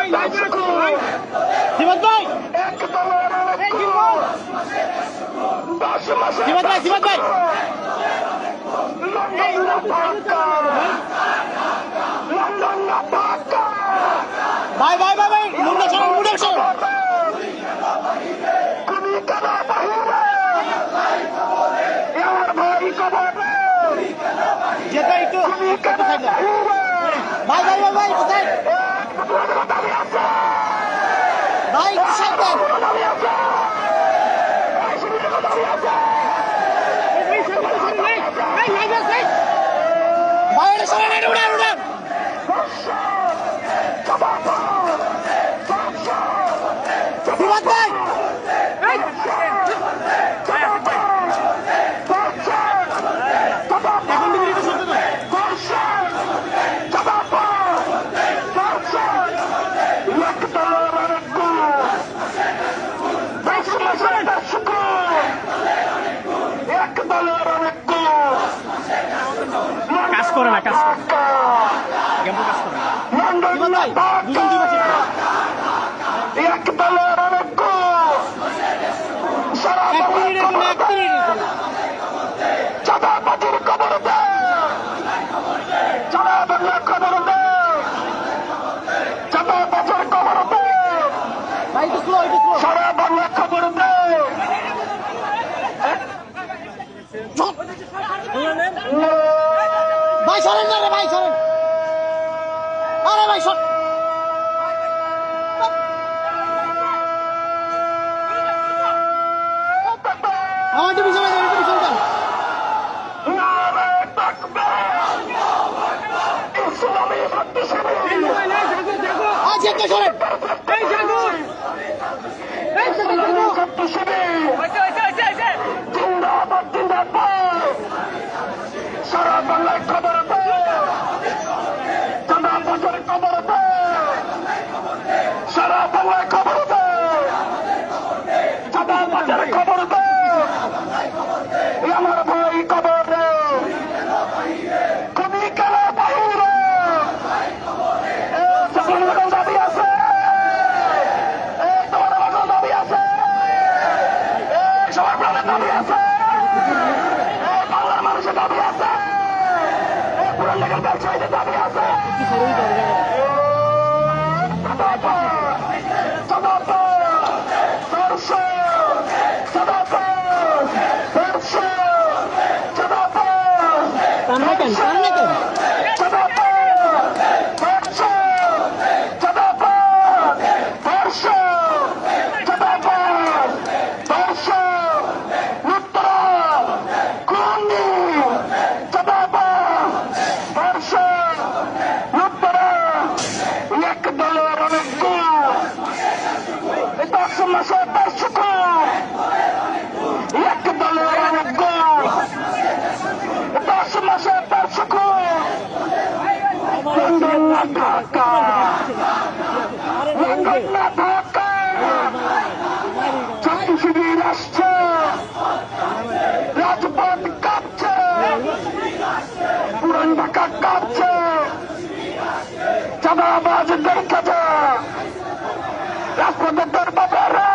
সিবাত ভাই সিবাত ভাই সিবাত ভাই ভাই ভাই ভাই ভাই মুন্ডা সরণ মুন্ডা সরণ যেটা একটু ভাই ভাই ভাই ভাই কোথায় ভাই সাইকেল ভাই এটা সরে নেই উড়ান উড়ান সিবাত ভাই এখন তুমি এটা শুনতে না কাজ করে না কাজ করে গেমটা কাজ করে না দুজন দুই মাসে ভাই সরেন না রে ভাই সরেন আরে ভাই সর আমাদের পিছনে যান একটু পিছনে যান আচ্ছা সরেন এই জাগো এই জিন্দাবাদ জিন্দাবাদ সারা বাংলায় খবর চাঁদা বাজার খবর সারা বাংলায় খবর চাঁদা বাজার খবর আমার ভাই খবর খুবই কালা বাইরে দাবি আছে তোমার দাবি আছে সবার প্রাণের দাবি আছে বাংলার মানুষের দাবি আছে পুরান ঢাকার ব্যবসায়ীদের দাবি আছে শিবির আসছে রাজপথ কাঁপছে পুরান ঢাকা কাঁপছে চাঁদাবাজ দেখেছে রাজপথের দরবারে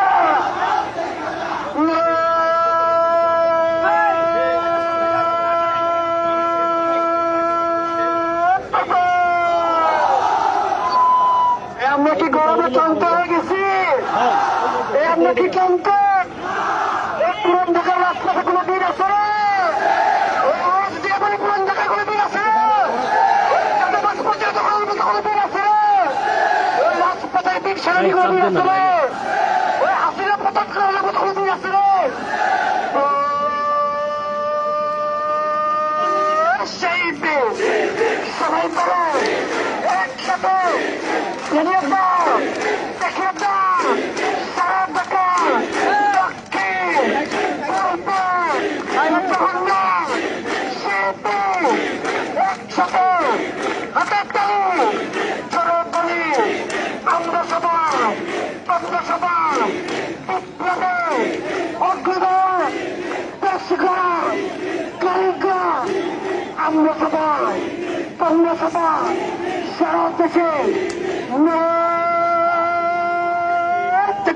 আমরা কি গরমে ক্লান্ত হয়ে গেছি আমরা কি ক্লান্ত পুরান ঢাকার রাজপথে কোনো দিন আছে পুরান ঢাকায় কোনো দিন আছে কোনো দিন আছে রাজপথের দিন সেনানি কোনো দিন আছে ওই হাসিনা পতন করার কোনো দিন আছে সেই দিন সবাই করো একসাথে দেখিয়ে দাও সারা ঢাকা দক্ষিণ পূর্ব একসাথে হাতের তালি চলো বলি আমরা সবাই বিপ্লবে অগ্রগণ দেশগণ কারিগর আমরা সবাই সারা দেশে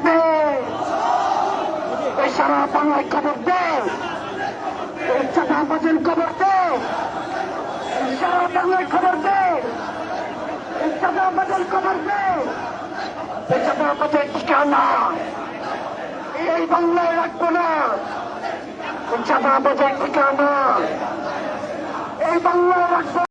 দে, এই সারা বাংলায় খবর দে, এই চাঁদাবাজের খবর দে, এই সারা বাংলায় খবর দে, এই চাঁদাবাজের খবর দে, এই চাঁদাবাজের ঠিকানা এই বাংলায় রাখবো না, এই চাঁদাবাজের ঠিকানা এই বাংলায় রাখবো।